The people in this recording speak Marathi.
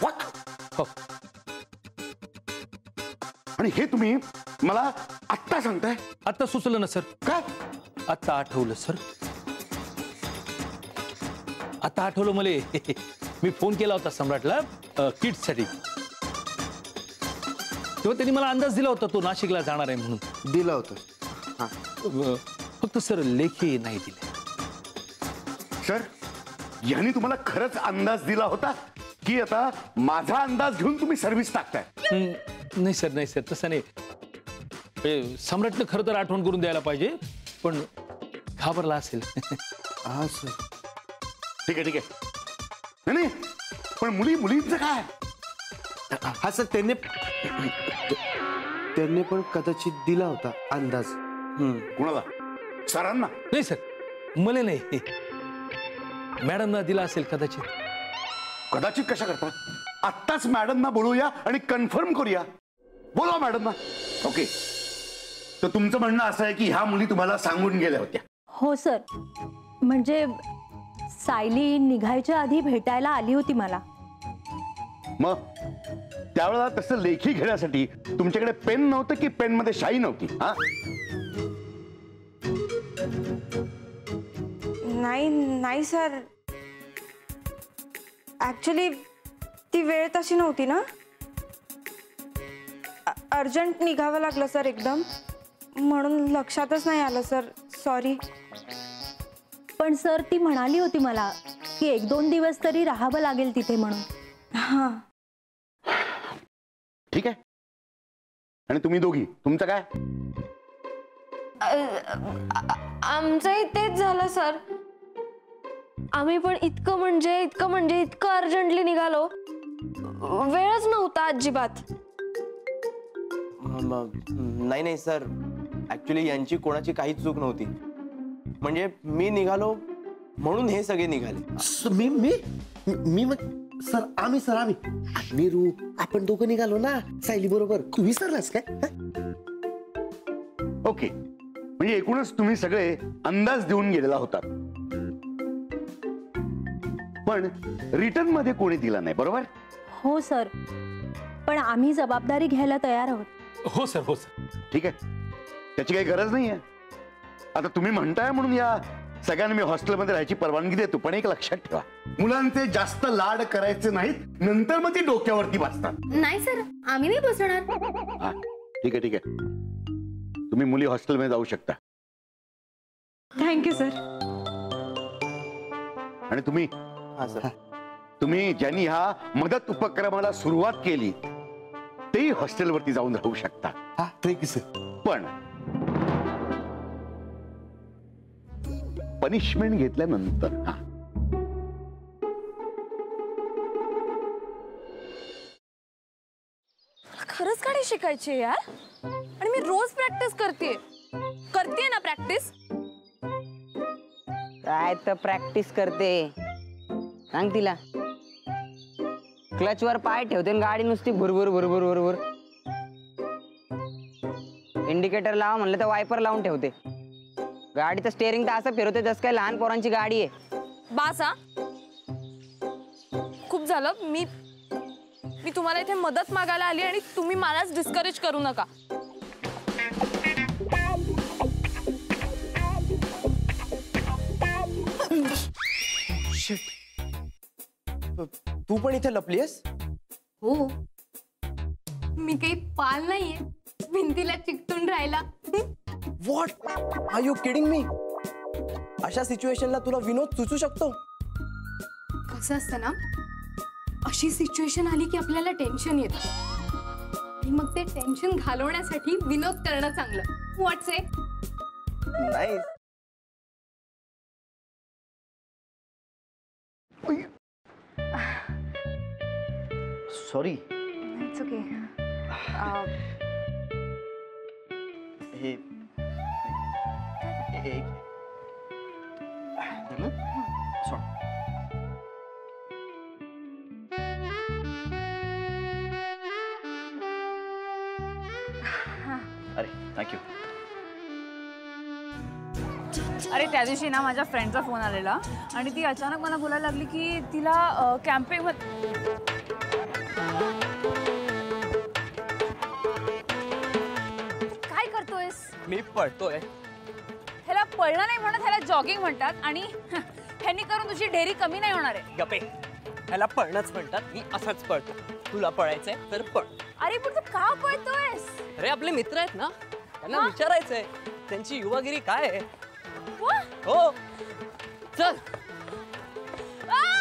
व्हॉट? हो. आणि हे तुम्ही मला आत्ता सांगताय? आता सुचलं ना सर. काय? आता आठवलं सर. आता आठवलं मला. मी फोन केला होता सम्राटला किड्ससाठी. तेव्हा त्यांनी मला अंदाज दिला होता तो नाशिकला जाणार आहे म्हणून. दिला होता. फक्त सर लेखी नाही दिले. सर, यांनी तुम्हाला खरंच अंदाज दिला होता की आता माझा अंदाज घेऊन तुम्ही सर्व्हिस टाकताय? नाही सर, नाही सर, तसं नाही. सम्राटनं खरं तर आठवण करून द्यायला पाहिजे, पण घाबरला असेल. हा सर. ठीक आहे, ठीक आहे. नाही नाही, पण मुलींचं काय? हा सर, त्यांनी पण कदाचित दिला होता अंदाज. कुणाला? सरांना? नाही सर, मला नाही. मॅडमना दिला असेल कदाचित. कदाचित कशा करता? आत्ताच मॅडमना बोलूया आणि कन्फर्म करूया. बोला मॅडमना. ओके, तर तुमचं म्हणणं असं आहे की ह्या मुली तुम्हाला सांगून गेल्या होत्या? हो सर, म्हणजे सायली निघायच्या आधी भेटायला आली होती मला. मग त्यावेळेला तसं लेखी घेण्यासाठी तुमच्याकडे पेन नव्हतं की पेन मध्ये शाई नव्हती? हा, नाही सर, ऍक्च्युली ती वेळ तशी नव्हती ना. अर्जंट निघावं लागलं सर एकदम, म्हणून लक्षातच नाही आलं सर. सॉरी. पण सर, ती म्हणाली होती मला की 1-2 दिवस तरी राहावं लागेल तिथे म्हणून. हा, ठीक आहे. आणि तुम्ही दोघी, तुमचं काय? आमचंही तेच झालं सर. आम्ही पण इतकं अर्जंटली निघालो, वेळच नव्हता अजिबात. नाही सर, ऍक्च्युली यांची कोणाची काहीच चूक नव्हती. म्हणजे मी निघालो म्हणून हे सगळे निघाले. मी सर, आम्ही नीरू, आपण दोघं निघालो ना सायली बरोबर. तू विसरलास काय? ओके, म्हणजे एकूणच तुम्ही सगळे अंदाज देऊन गेलेला होता, पण रिटर्न मध्ये कोणी दिला नाही, बरोबर? हो सर, पण आम्ही जबाबदारी घ्यायला तयार आहोत. हो सर, हो सर. ठीक आहे, त्याची काही गरज नाहीये. आता तुम्ही म्हणताय म्हणून या सगळ्यांना मी हॉस्टेलमध्ये राहायची परवानगी देतो, पण एक लक्षात ठेवा, मुलांचे जास्त लाड करायचे नाहीत, नंतर मग ती डोक्यावरती बसतात. नाही सर, आम्ही नाही बसणार. हा, ठीक आहे, ठीक आहे. तुम्ही मुली हॉस्टेलमध्ये जाऊ शकता. Thank you sir. आणि तुम्ही? हा सर. तुम्ही ज्यांनी ह्या मदत उपक्रमाला सुरुवात केली तेही हॉस्टेलवरती जाऊन राहू शकता. हा, थँक्यू सर. पण पनिशमेंट घेतल्यानंतर. हा, खरंच गाडी शिकायची यार, आणि मी रोज प्रॅक्टिस करते ना. प्रॅक्टिस काय तर प्रॅक्टिस करते, सांग तिला. क्लचवर पाय ठेवते गाडी नुसती भुरभुर भुरभुर भुरभुर. इंडिकेटर लावा म्हणलं तर वायपर लावून ठेवते. गाडीचं स्टेअरिंग तर असं फिरवते जसं काय लहान पोरांची गाडी आहे. बासा, खूप झालं. मी तुम्हाला इथे मदत मागायला आली आणि तुम्ही मलाच डिस्करेज करू नका. तू पण इथे लपलीयस? हो, मी काही पाल नाहीये भिंतीला चिकटून राहायला. What are you kidding me? अशा सिच्युएशनला तुला विनोद सुचू शकतो? कसं असतं ना, अशी सिच्युएशन आली की आपल्याला टेन्शन येतं, आणि मग ते टेन्शन घालवण्यासाठी विनोद करणं चांगलं. व्हॉट्स इट? नाही. सॉरी. It's okay. हे अरे थँक्यू. अरे त्या दिवशी ना माझ्या फ्रेंडचा फोन आलेला आणि ती अचानक मला बोलायला लागली की तिला कॅम्पिंग पळतोय. ह्याला पळणं नाही म्हणत, ह्याला जॉगिंग म्हणतात आणि ह्यांनी करून तुझी ढेरी कमी नाही होणार आहे. गपे, ह्याला पळणंच म्हणतात. मी असंच पळतो. तुला पळायचंय तर पळ. अरे पण तू का पळतोयस? अरे आपले मित्र आहेत ना, त्यांना विचारायचंय त्यांची युवागिरी काय आहे. वा! हो चल. आ!